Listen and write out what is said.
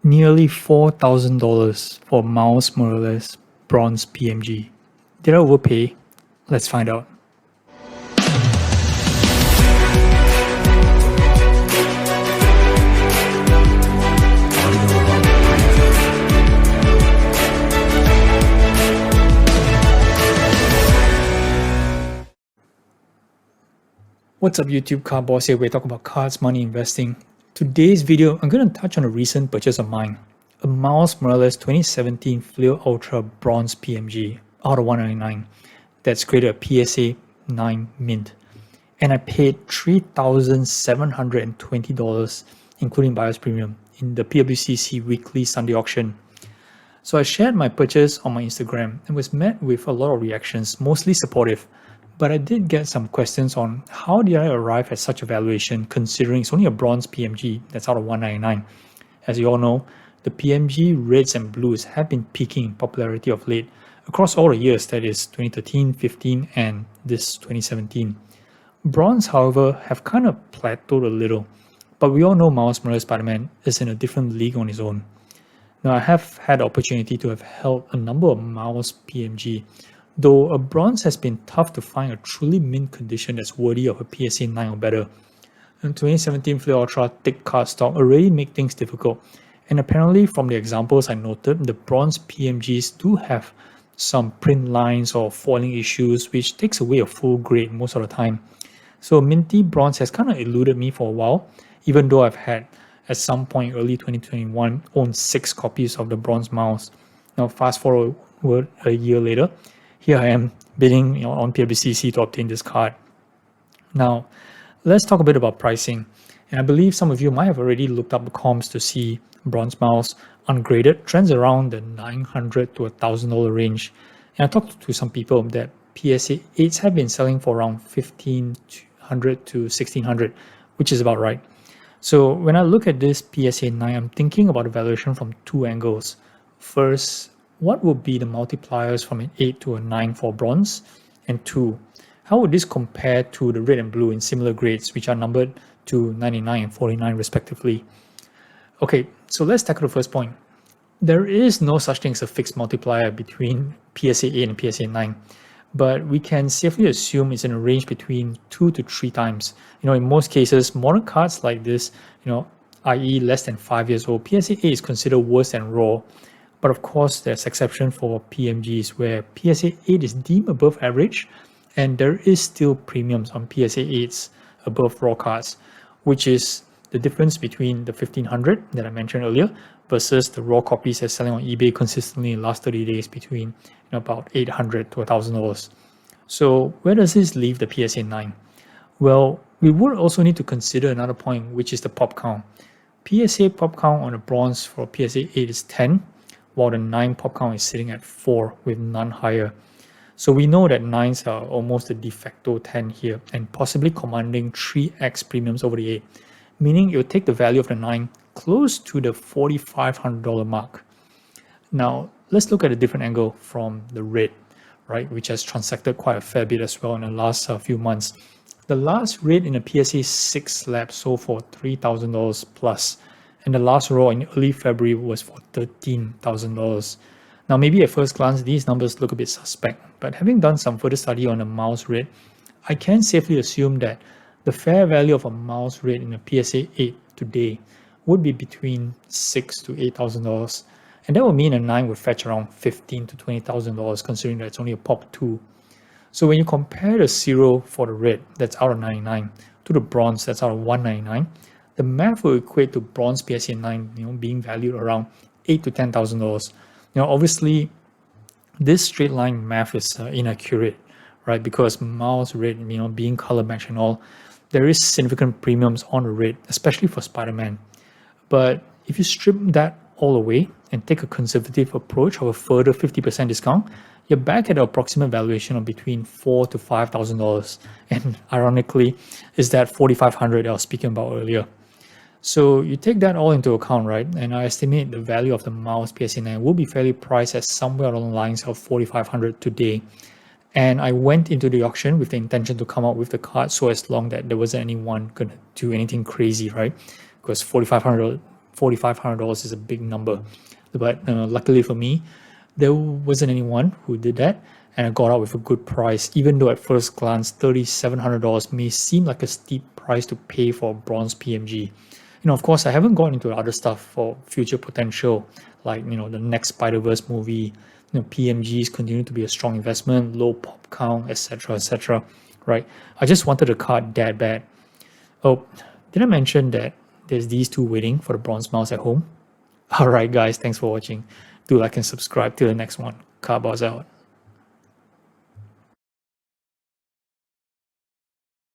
Nearly $4,000 for Miles Morales Bronze PMG. Did I overpay? Let's find out. What's up YouTube, Car Boss here, where we talk about cars, money, investing. Today's video, I'm going to touch on a recent purchase of mine. A Miles Morales 2017 Flair Ultra Bronze PMG out of 199 that's graded a PSA 9 mint. And I paid $3,720 including buyer's premium in the PWCC weekly Sunday auction. So I shared my purchase on my Instagram and was met with a lot of reactions, mostly supportive. But I did get some questions on how did I arrive at such a valuation considering it's only a bronze PMG that's out of 199. As you all know, the PMG reds and blues have been peaking in popularity of late across all the years, that is 2013, 15 and this 2017. Bronze, however, have kind of plateaued a little, but we all know Miles Morales Spider-Man is in a different league on his own. Now I have had the opportunity to have held a number of Miles PMG, though a bronze has been tough to find a truly mint condition that's worthy of a PSA 9 or better. In 2017 Flair Ultra thick cardstock already make things difficult, and apparently from the examples I noted, the bronze PMGs do have some print lines or foiling issues which takes away a full grade most of the time. So minty bronze has kind of eluded me for a while, even though I've had at some point early 2021 owned 6 copies of the bronze Miles. Now fast forward a year later, here I am bidding on PWCC to obtain this card. Now, let's talk a bit about pricing. And I believe some of you might have already looked up the comps to see bronze Miles ungraded trends around the $900 to $1,000 range. And I talked to some people that PSA 8s have been selling for around $1,500 to $1,600, which is about right. So when I look at this PSA 9, I'm thinking about the valuation from 2 angles. First, what would be the multipliers from an 8 to a 9 for bronze? And 2, how would this compare to the red and blue in similar grades, which are numbered to 99 and 49 respectively? Okay, so let's tackle the first point. There is no such thing as a fixed multiplier between PSA 8 and PSA 9, but we can safely assume it's in a range between 2 to 3 times. In most cases, modern cards like this, i.e. less than 5 years old, PSA 8 is considered worse than raw. But of course, there's exception for PMGs where PSA 8 is deemed above average, and there is still premiums on PSA 8s above raw cards, which is the difference between the 1500 that I mentioned earlier versus the raw copies that's selling on eBay consistently in the last 30 days between about $800 to $1,000. So where does this leave the PSA 9? Well, we would also need to consider another point, which is the pop count. PSA pop count on a bronze for PSA 8 is 10, while the 9 pop count is sitting at 4 with none higher. So we know that 9s are almost a de facto 10 here and possibly commanding 3x premiums over the 8, meaning it will take the value of the 9 close to the $4,500 mark. Now let's look at a different angle from the red, right, which has transacted quite a fair bit as well in the last few months. The last red in a PSA 6 slab sold for $3,000 plus, and the last raw in early February was for $13,000. Now maybe at first glance these numbers look a bit suspect, but having done some further study on the Miles red, I can safely assume that the fair value of a Miles red in a PSA 8 today would be between $6,000 to $8,000, and that would mean a 9 would fetch around $15,000 to $20,000 considering that it's only a pop 2. So when you compare the 0 for the red that's out of 99 to the bronze that's out of 199, the math will equate to bronze PSA 9 being valued around $8,000 to $10,000. Obviously this straight line math is inaccurate, right? Because Miles red, being color matched and all, there is significant premiums on the red, especially for Spider-Man. But if you strip that all away and take a conservative approach of a further 50% discount, you're back at an approximate valuation of between $4,000 to $5,000. And ironically, is that $4,500 I was speaking about earlier. So you take that all into account, right? And I estimate the value of the Miles PSA 9 will be fairly priced at somewhere along the lines of $4,500 today. And I went into the auction with the intention to come out with the card so as long that there wasn't anyone gonna do anything crazy, right? Because $4,500 $4,500 is a big number. But luckily for me, there wasn't anyone who did that, and I got out with a good price, even though at first glance $3,700 may seem like a steep price to pay for a bronze PMG. Of course, I haven't gone into other stuff for future potential, like the next Spider-Verse movie. PMGs continue to be a strong investment, low pop count, etc., etc. Right? I just wanted a card that bad. Oh, did I mention that there's these two waiting for the bronze mouse at home? Alright guys, thanks for watching. Do like and subscribe. Till the next one. Carbos out.